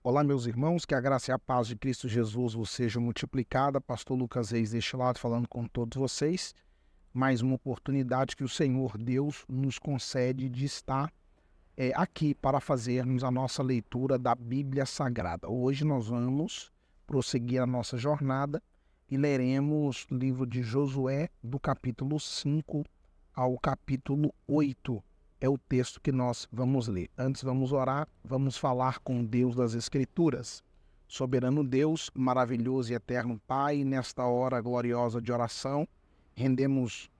Olá, meus irmãos, que a graça e a paz de Cristo Jesus vos seja multiplicada. Pastor Lucas Reis deste lado falando com todos vocês. Mais uma oportunidade que o Senhor Deus nos concede de estar aqui para fazermos a nossa leitura da Bíblia Sagrada. Hoje nós vamos prosseguir a nossa jornada e leremos o livro de Josué, do capítulo 5 ao capítulo 8. É o texto que nós vamos ler. Antes vamos orar, vamos falar com o Deus das Escrituras. Soberano Deus, maravilhoso e eterno Pai, nesta hora gloriosa de oração, rendemos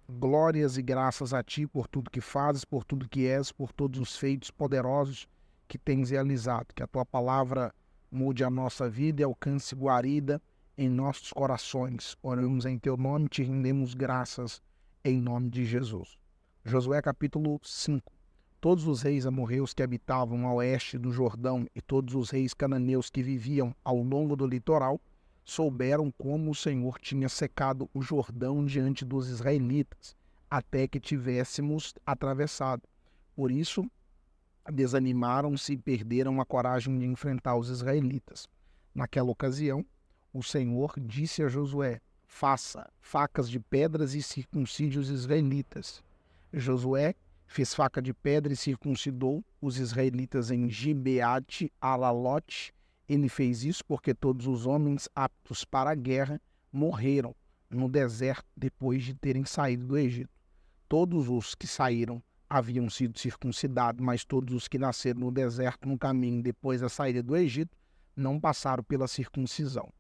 glórias e graças a Ti por tudo que fazes, por tudo que és, por todos os feitos poderosos que tens realizado. Que a Tua palavra mude a nossa vida e alcance guarida em nossos corações. Oramos em Teu nome, Te rendemos graças em nome de Jesus. Josué capítulo 5. Todos os reis amorreus que habitavam a oeste do Jordão e todos os reis cananeus que viviam ao longo do litoral souberam como o Senhor tinha secado o Jordão diante dos israelitas, até que tivéssemos atravessado. Por isso, desanimaram-se e perderam a coragem de enfrentar os israelitas. Naquela ocasião, o Senhor disse a Josué: faça facas de pedras e circuncide os israelitas. Josué fez faca de pedra e circuncidou os israelitas em Gibeate-Alalote. Ele fez isso porque todos os homens aptos para a guerra morreram no deserto depois de terem saído do Egito. Todos os que saíram haviam sido circuncidados, mas todos os que nasceram no deserto no caminho depois da saída do Egito não passaram pela circuncisão.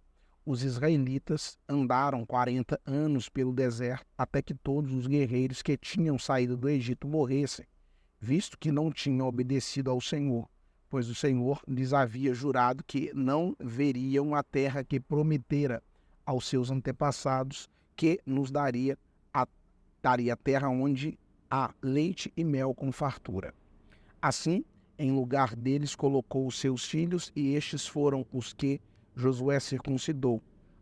Os israelitas andaram 40 anos pelo deserto até que todos os guerreiros que tinham saído do Egito morressem, visto que não tinham obedecido ao Senhor, pois o Senhor lhes havia jurado que não veriam a terra que prometera aos seus antepassados, que nos daria a terra onde há leite e mel com fartura. Assim, em lugar deles colocou os seus filhos, e estes foram os que Josué circuncidou.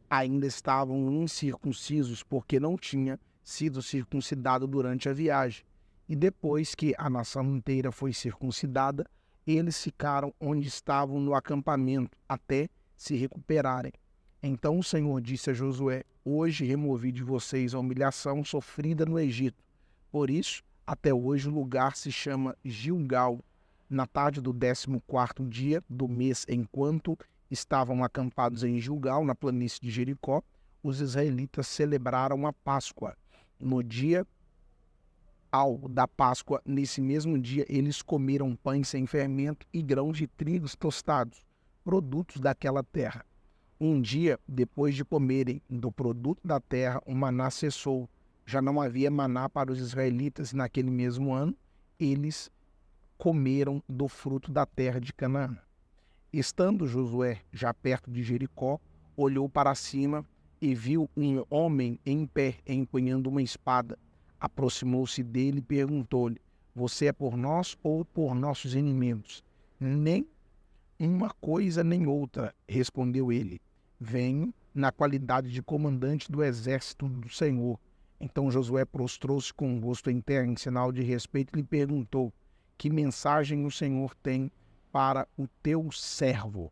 Ainda estavam incircuncisos, porque não tinha sido circuncidado durante a viagem. E depois que a nação inteira foi circuncidada, eles ficaram onde estavam no acampamento, até se recuperarem. Então o Senhor disse a Josué: hoje removi de vocês a humilhação sofrida no Egito. Por isso, até hoje o lugar se chama Gilgal. Na tarde do 14º dia do mês, enquanto estavam acampados em Gilgal, na planície de Jericó, os israelitas celebraram a Páscoa. No dia da Páscoa, nesse mesmo dia, eles comeram pães sem fermento e grãos de trigo tostados, produtos daquela terra. Um dia, depois de comerem do produto da terra, o maná cessou. Já não havia maná para os israelitas, e naquele mesmo ano, eles comeram do fruto da terra de Canaã. Estando Josué já perto de Jericó, olhou para cima e viu um homem em pé, empunhando uma espada. Aproximou-se dele e perguntou-lhe: você é por nós ou por nossos inimigos? Nem uma coisa nem outra, respondeu ele. Venho na qualidade de comandante do exército do Senhor. Então Josué prostrou-se com o rosto em terra em sinal de respeito e lhe perguntou: que mensagem o Senhor tem para o teu servo?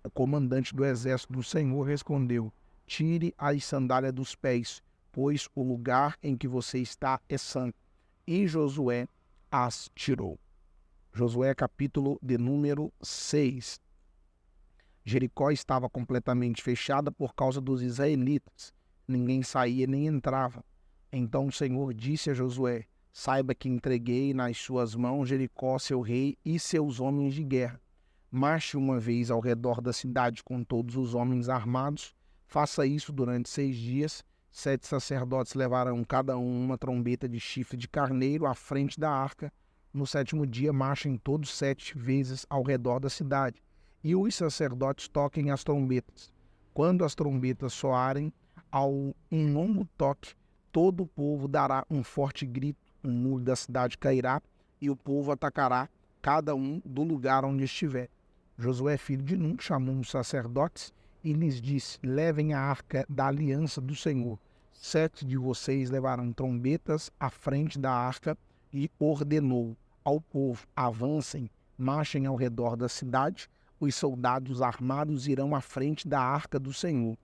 O comandante do exército do Senhor respondeu: tire as sandálias dos pés, pois o lugar em que você está é santo. E Josué as tirou. Josué capítulo de número 6. Jericó estava completamente fechada por causa dos israelitas. Ninguém saía nem entrava. Então o Senhor disse a Josué: saiba que entreguei nas suas mãos Jericó, seu rei e seus homens de guerra. Marche uma vez ao redor da cidade com todos os homens armados. Faça isso durante 6 dias. 7 sacerdotes levarão cada um uma trombeta de chifre de carneiro à frente da arca. No 7º dia, marchem todos 7 vezes ao redor da cidade. E os sacerdotes toquem as trombetas. Quando as trombetas soarem, um longo toque, todo o povo dará um forte grito, o muro da cidade cairá, e o povo atacará cada um do lugar onde estiver. Josué, filho de Nun, chamou os sacerdotes e lhes disse: levem a arca da aliança do Senhor. 7 de vocês levarão trombetas à frente da arca, e ordenou ao povo: avancem, marchem ao redor da cidade, os soldados armados irão à frente da arca do Senhor.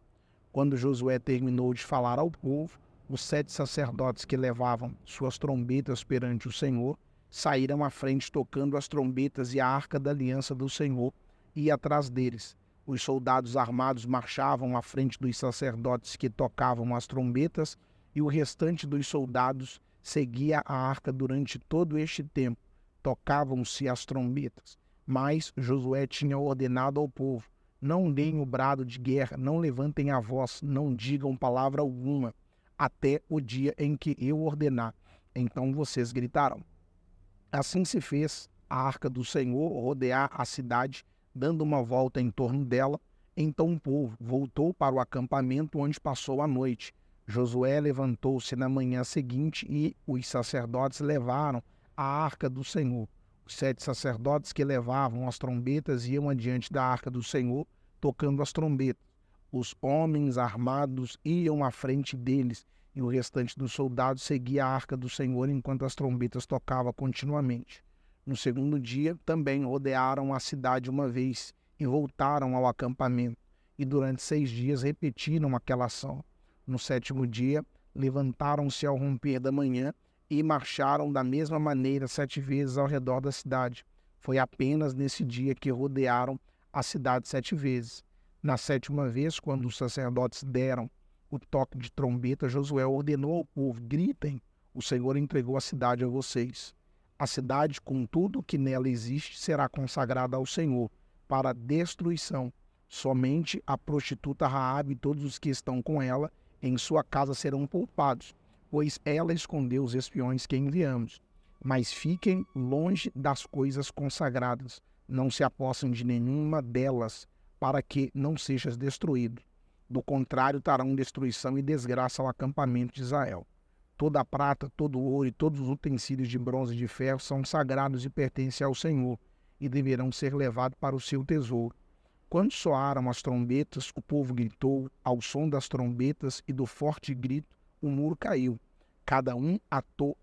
Quando Josué terminou de falar ao povo, os 7 sacerdotes que levavam suas trombetas perante o Senhor saíram à frente tocando as trombetas, e a arca da aliança do Senhor ia atrás deles. Os soldados armados marchavam à frente dos sacerdotes que tocavam as trombetas, e o restante dos soldados seguia a arca durante todo este tempo. Tocavam-se as trombetas. Mas Josué tinha ordenado ao povo: não deem o brado de guerra, não levantem a voz, não digam palavra alguma, até o dia em que eu ordenar. Então vocês gritarão. Assim se fez a arca do Senhor rodear a cidade, dando uma volta em torno dela. Então o povo voltou para o acampamento, onde passou a noite. Josué levantou-se na manhã seguinte e os sacerdotes levaram a arca do Senhor. Os 7 sacerdotes que levavam as trombetas iam adiante da arca do Senhor, tocando as trombetas. Os homens armados iam à frente deles, e o restante dos soldados seguia a arca do Senhor enquanto as trombetas tocavam continuamente. No segundo dia, também rodearam a cidade uma vez e voltaram ao acampamento, e durante 6 dias repetiram aquela ação. No 7º dia, levantaram-se ao romper da manhã e marcharam da mesma maneira 7 vezes ao redor da cidade. Foi apenas nesse dia que rodearam a cidade 7 vezes. Na 7ª vez, quando os sacerdotes deram o toque de trombeta, Josué ordenou ao povo: gritem, o Senhor entregou a cidade a vocês. A cidade, com tudo o que nela existe, será consagrada ao Senhor para destruição. Somente a prostituta Raabe e todos os que estão com ela em sua casa serão poupados, pois ela escondeu os espiões que enviamos. Mas fiquem longe das coisas consagradas, não se apossem de nenhuma delas, para que não sejas destruído. Do contrário, trarão destruição e desgraça ao acampamento de Israel. Toda a prata, todo o ouro e todos os utensílios de bronze e de ferro são sagrados e pertencem ao Senhor, e deverão ser levados para o seu tesouro. Quando soaram as trombetas, o povo gritou. Ao som das trombetas e do forte grito, o muro caiu. Cada um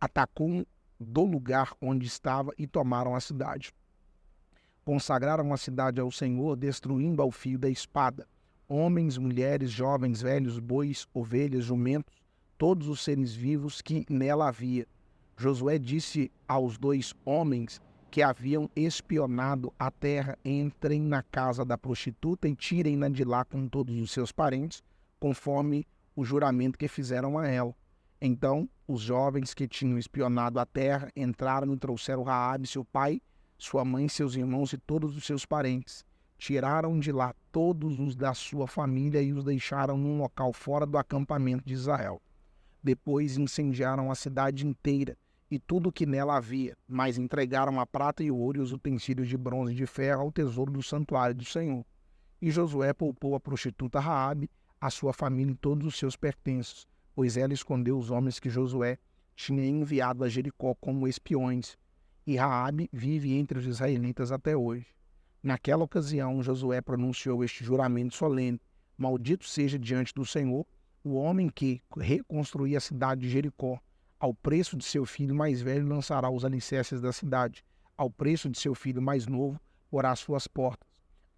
atacou do lugar onde estava e tomaram a cidade. Consagraram a cidade ao Senhor, destruindo ao fio da espada homens, mulheres, jovens, velhos, bois, ovelhas, jumentos, todos os seres vivos que nela havia. Josué disse aos 2 homens que haviam espionado a terra: entrem na casa da prostituta e tirem-na de lá com todos os seus parentes, conforme o juramento que fizeram a ela. Então os jovens que tinham espionado a terra entraram e trouxeram Raabe, seu pai, sua mãe, seus irmãos e todos os seus parentes. Tiraram de lá todos os da sua família e os deixaram num local fora do acampamento de Israel. Depois incendiaram a cidade inteira e tudo o que nela havia, mas entregaram a prata e o ouro e os utensílios de bronze e de ferro ao tesouro do santuário do Senhor. E Josué poupou a prostituta Raabe, a sua família e todos os seus pertences, pois ela escondeu os homens que Josué tinha enviado a Jericó como espiões. E Raabe vive entre os israelitas até hoje. Naquela ocasião, Josué pronunciou este juramento solene: maldito seja diante do Senhor o homem que reconstruir a cidade de Jericó. Ao preço de seu filho mais velho lançará os alicerces da cidade. Ao preço de seu filho mais novo porá suas portas.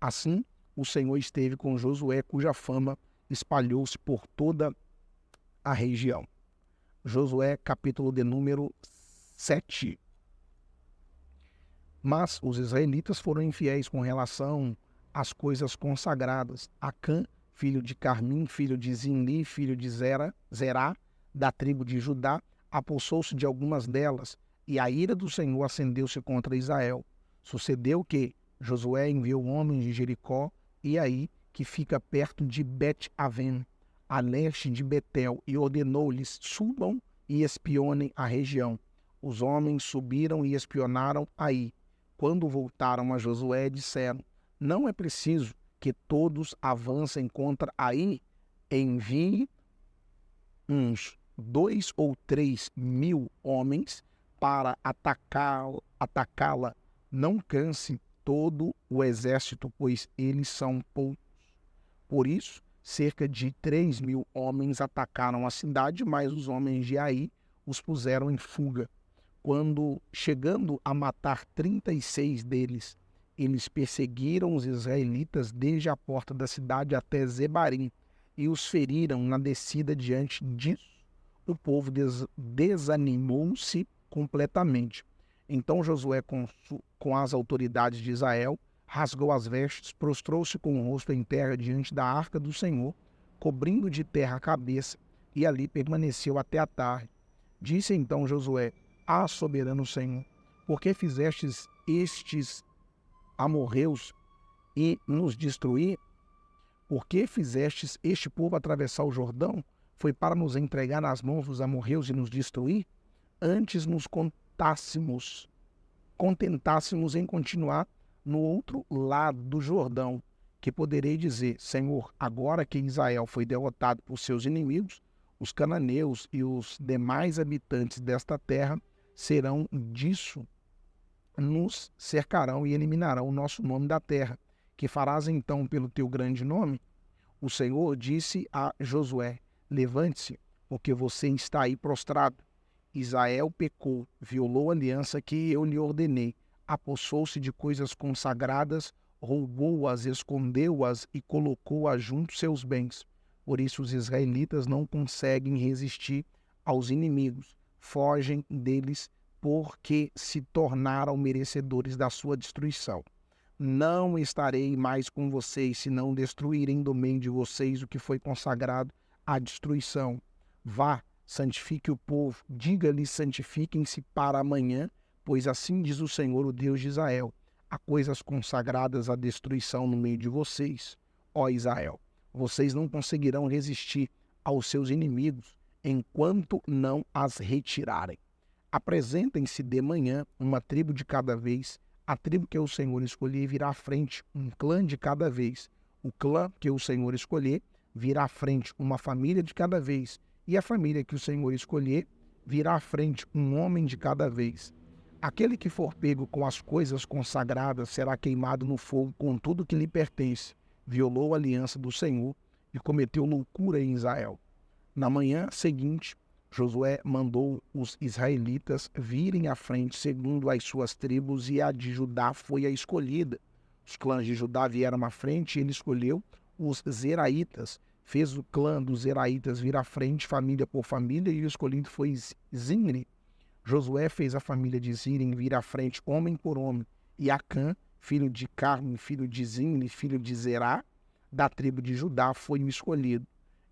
Assim, o Senhor esteve com Josué, cuja fama espalhou-se por toda a região. Josué, capítulo de número 7. Mas os israelitas foram infiéis com relação às coisas consagradas. Acã, filho de Carmim, filho de Zinli, filho de Zerá, da tribo de Judá, apossou-se de algumas delas, e a ira do Senhor acendeu-se contra Israel. Sucedeu que Josué enviou homens de Jericó, e aí, que fica perto de Bet-Aven, a leste de Betel, e ordenou-lhes: subam e espionem a região. Os homens subiram e espionaram aí. Quando voltaram a Josué, disseram: não é preciso que todos avancem contra Ai, envie uns 2 ou 3 mil homens para atacá-la. Não canse todo o exército, pois eles são poucos. Por isso, cerca de 3 mil homens atacaram a cidade, mas os homens de Ai os puseram em fuga. Quando, chegando a matar 36 deles, Eles perseguiram os israelitas desde a porta da cidade até Zebarim e os feriram na descida. Diante disso, o povo desanimou-se completamente. Então Josué, com as autoridades de Israel, rasgou as vestes, prostrou-se com o rosto em terra diante da arca do Senhor, cobrindo de terra a cabeça, e ali permaneceu até a tarde. Disse então Josué: Ah, soberano Senhor, por que fizestes estes amorreus e nos destruir? Por que fizestes este povo atravessar o Jordão? Foi para nos entregar nas mãos dos amorreus e nos destruir? Antes nos contentássemos em continuar no outro lado do Jordão, que poderei dizer: Senhor, agora que Israel foi derrotado por seus inimigos, os cananeus e os demais habitantes desta terra serão disso, nos cercarão e eliminarão o nosso nome da terra. Que farás então pelo teu grande nome? O Senhor disse a Josué: Levante-se, porque você está aí prostrado. Israel pecou, violou a aliança que eu lhe ordenei, apossou-se de coisas consagradas, roubou-as, escondeu-as e colocou-as junto seus bens. Por isso os israelitas não conseguem resistir aos inimigos, fogem deles porque se tornaram merecedores da sua destruição. Não estarei mais com vocês se não destruírem do meio de vocês o que foi consagrado à destruição. Vá, santifique o povo, diga-lhes: santifiquem-se para amanhã, pois assim diz o Senhor, o Deus de Israel: há coisas consagradas à destruição no meio de vocês, ó Israel. Vocês não conseguirão resistir aos seus inimigos enquanto não as retirarem. Apresentem-se de manhã, uma tribo de cada vez. A tribo que o Senhor escolher virá à frente, um clã de cada vez. O clã que o Senhor escolher virá à frente, uma família de cada vez. E a família que o Senhor escolher virá à frente, um homem de cada vez. Aquele que for pego com as coisas consagradas será queimado no fogo com tudo que lhe pertence. Violou a aliança do Senhor e cometeu loucura em Israel. Na manhã seguinte, Josué mandou os israelitas virem à frente segundo as suas tribos, e a de Judá foi a escolhida. Os clãs de Judá vieram à frente e ele escolheu os Zeraitas. Fez o clã dos Zeraitas vir à frente, família por família, e o escolhido foi Zimri. Josué fez a família de Zimri vir à frente, homem por homem, e Acã, filho de Carme, filho de Zimri, filho de Zerá, da tribo de Judá, foi o escolhido.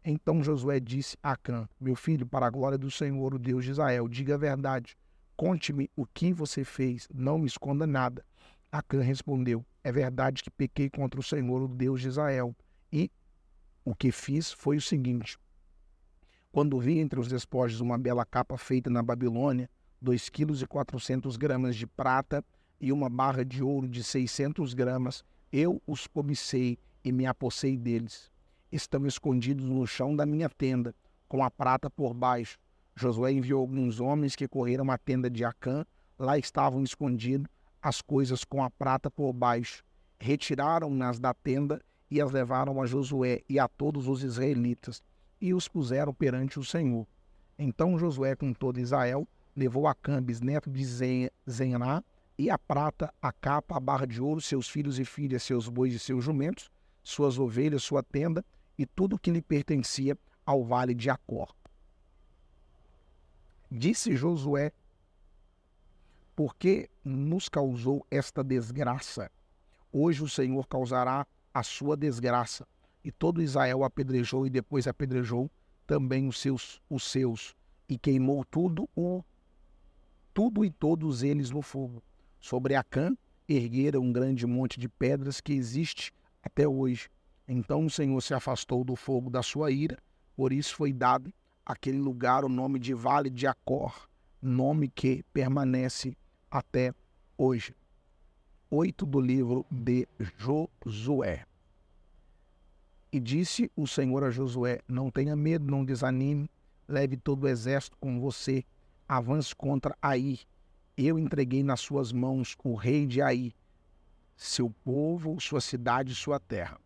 Então Josué disse a Acã: Meu filho, para a glória do Senhor, o Deus de Israel, diga a verdade. Conte-me o que você fez, não me esconda nada. Acã respondeu: É verdade que pequei contra o Senhor, o Deus de Israel. E o que fiz foi o seguinte: quando vi entre os despojos uma bela capa feita na Babilônia, 2,4 kg de prata e uma barra de ouro de 600 gramas, eu os cobicei e me apossei deles. Estão escondidos no chão da minha tenda, com a prata por baixo. Josué enviou alguns homens que correram à tenda de Acã. Lá estavam escondidas as coisas com a prata por baixo. Retiraram-nas da tenda e as levaram a Josué e a todos os israelitas, e os puseram perante o Senhor. Então Josué, com todo Israel, levou Acã, bisneto de Zená, e a prata, a capa, a barra de ouro, seus filhos e filhas, seus bois e seus jumentos, suas ovelhas, sua tenda, e tudo o que lhe pertencia, ao vale de Acor. Disse Josué: Por que nos causou esta desgraça? Hoje o Senhor causará a sua desgraça. E todo Israel apedrejou, e depois apedrejou também os seus, e queimou tudo e todos eles no fogo. Sobre Acã ergueram um grande monte de pedras que existe até hoje. Então o Senhor se afastou do fogo da sua ira, por isso foi dado àquele lugar o nome de Vale de Acor, nome que permanece até hoje. 8 do livro de Josué. E disse o Senhor a Josué: Não tenha medo, não desanime, leve todo o exército com você, avance contra Ai. Eu entreguei nas suas mãos o rei de Ai, seu povo, sua cidade e sua terra.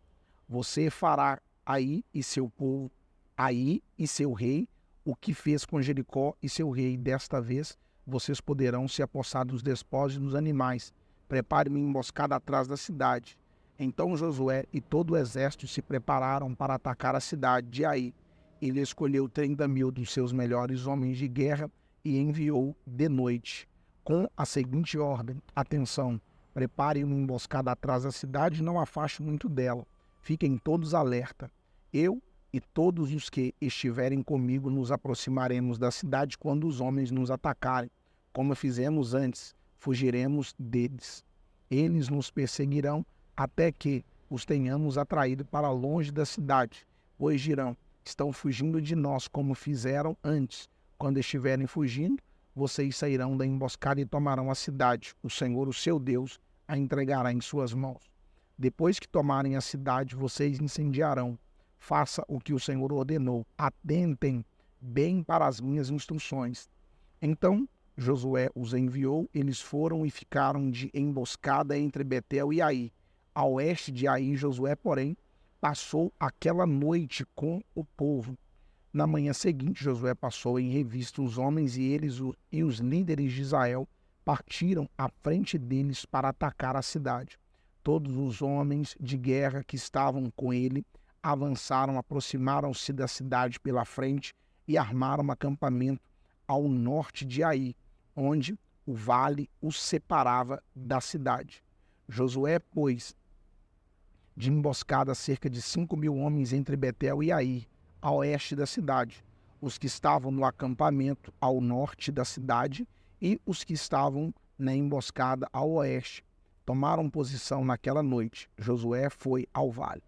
Você fará Ai e seu povo, Ai e seu rei, o que fez com Jericó e seu rei. Desta vez vocês poderão se apossar dos despojos dos animais, prepare uma emboscada atrás da cidade. Então Josué e todo o exército se prepararam para atacar a cidade de Ai. Ele escolheu 30.000 dos seus melhores homens de guerra e enviou de noite, com a seguinte ordem: atenção, prepare uma emboscada atrás da cidade e não afaste muito dela. Fiquem todos alerta. Eu e todos os que estiverem comigo nos aproximaremos da cidade quando os homens nos atacarem. Como fizemos antes, fugiremos deles. Eles nos perseguirão até que os tenhamos atraído para longe da cidade, pois dirão: estão fugindo de nós como fizeram antes. Quando estiverem fugindo, vocês sairão da emboscada e tomarão a cidade. O Senhor, o seu Deus, a entregará em suas mãos. Depois que tomarem a cidade, vocês incendiarão. Faça o que o Senhor ordenou. Atentem bem para as minhas instruções. Então Josué os enviou, eles foram e ficaram de emboscada entre Betel e Ai. A oeste de Ai, Josué, porém, passou aquela noite com o povo. Na manhã seguinte, Josué passou em revista os homens e os líderes de Israel partiram à frente deles para atacar a cidade. Todos os homens de guerra que estavam com ele avançaram, aproximaram-se da cidade pela frente e armaram um acampamento ao norte de Ai, onde o vale os separava da cidade. Josué pôs de emboscada cerca de 5.000 homens entre Betel e Ai, a oeste da cidade, os que estavam no acampamento ao norte da cidade e os que estavam na emboscada ao oeste. Tomaram posição naquela noite. Josué foi ao vale.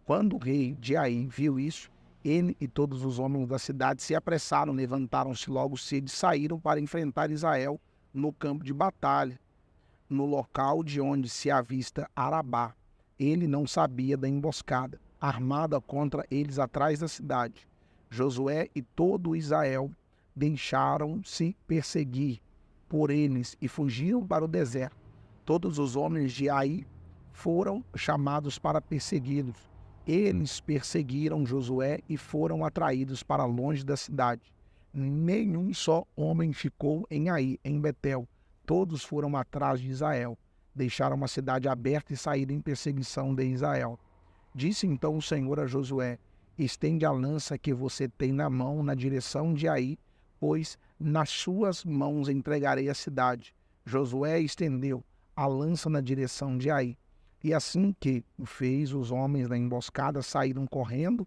Quando o rei de Ai viu isso, ele e todos os homens da cidade se apressaram, levantaram-se logo cedo e saíram para enfrentar Israel no campo de batalha, no local de onde se avista Arabá. Ele não sabia da emboscada, armada contra eles atrás da cidade. Josué e todo Israel deixaram-se perseguir por eles e fugiram para o deserto. Todos os homens de Ai foram chamados para persegui-los. Eles perseguiram Josué e foram atraídos para longe da cidade. Nenhum só homem ficou em Ai, em Betel. Todos foram atrás de Israel. Deixaram a cidade aberta e saíram em perseguição de Israel. Disse então o Senhor a Josué: estende a lança que você tem na mão na direção de Ai, pois nas suas mãos entregarei a cidade. Josué estendeu a lança na direção de Ai. E assim que o fez, os homens da emboscada saíram correndo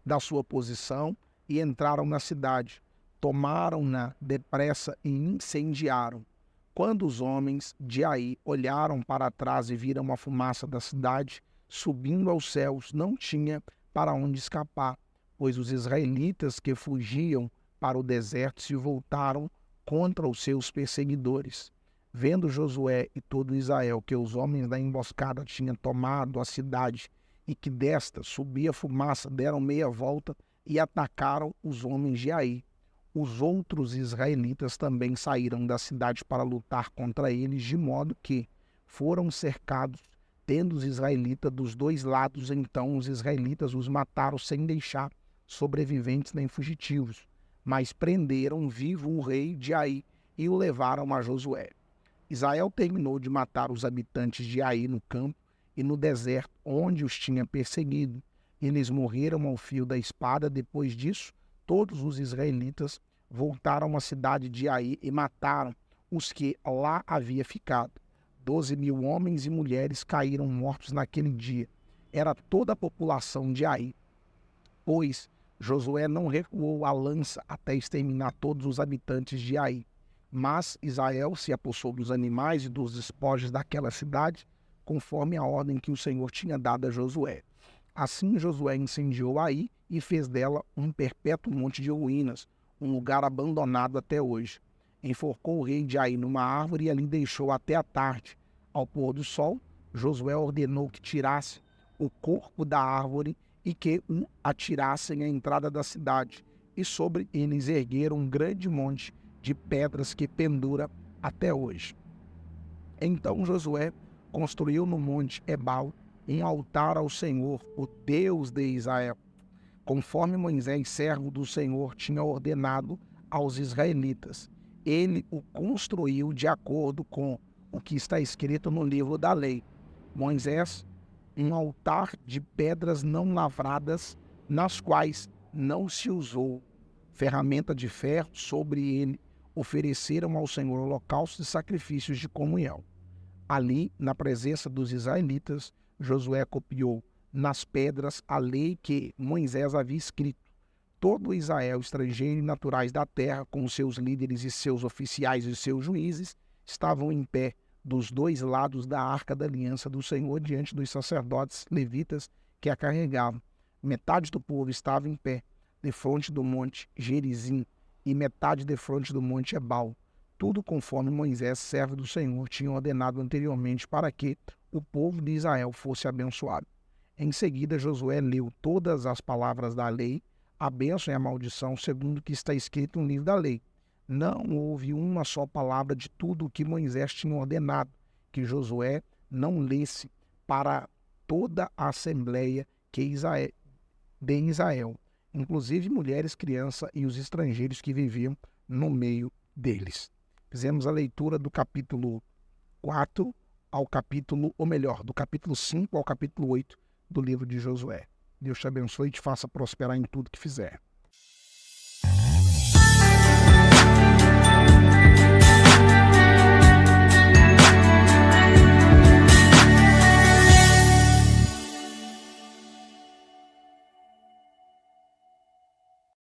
da sua posição e entraram na cidade. Tomaram-na depressa e incendiaram. Quando os homens de Ai olharam para trás e viram a fumaça da cidade subindo aos céus, não tinha para onde escapar, pois os israelitas que fugiam para o deserto se voltaram contra os seus perseguidores. Vendo Josué e todo Israel que os homens da emboscada tinham tomado a cidade e que desta subia fumaça, deram meia volta e atacaram os homens de Ai. Os outros israelitas também saíram da cidade para lutar contra eles, de modo que foram cercados, tendo os israelitas dos dois lados. Então os israelitas os mataram sem deixar sobreviventes nem fugitivos, mas prenderam vivo o rei de Ai e o levaram a Josué. Israel terminou de matar os habitantes de Ai no campo e no deserto, onde os tinha perseguido. Eles morreram ao fio da espada. Depois disso, todos os israelitas voltaram à cidade de Ai e mataram os que lá havia ficado. 12.000 homens e mulheres caíram mortos naquele dia. Era toda a população de Ai, pois Josué não recuou a lança até exterminar todos os habitantes de Ai. Mas Israel se apossou dos animais e dos despojos daquela cidade, conforme a ordem que o Senhor tinha dado a Josué. Assim Josué incendiou Ai e fez dela um perpétuo monte de ruínas, um lugar abandonado até hoje. Enforcou o rei de Ai numa árvore e ali deixou até a tarde. Ao pôr do sol, Josué ordenou que tirasse o corpo da árvore e que o atirassem à entrada da cidade. E sobre eles ergueram um grande monte de pedras que pendura até hoje. Então Josué construiu no monte Ebal um altar ao Senhor, o Deus de Israel, conforme Moisés, servo do Senhor, tinha ordenado aos israelitas. Ele o construiu de acordo com o que está escrito no livro da lei. Moisés, um altar de pedras não lavradas, nas quais não se usou ferramenta de ferro, sobre ele ofereceram ao Senhor holocaustos e sacrifícios de comunhão. Ali, na presença dos israelitas, Josué copiou nas pedras a lei que Moisés havia escrito. Todo Israel, estrangeiro e naturais da terra, com os seus líderes e seus oficiais e seus juízes, estavam em pé dos dois lados da arca da aliança do Senhor, diante dos sacerdotes levitas que a carregavam. Metade do povo estava em pé, defronte do monte Gerizim, e metade defronte do monte Ebal. Tudo conforme Moisés, servo do Senhor, tinha ordenado anteriormente para que o povo de Israel fosse abençoado. Em seguida, Josué leu todas as palavras da lei, a bênção e a maldição, segundo o que está escrito no livro da lei. Não houve uma só palavra de tudo o que Moisés tinha ordenado, que Josué não lesse para toda a assembleia de Israel, inclusive mulheres, crianças e os estrangeiros que viviam no meio deles. Fizemos a leitura do capítulo 4 ao capítulo, ou melhor, do capítulo 5 ao capítulo 8 do livro de Josué. Deus te abençoe e te faça prosperar em tudo que fizer.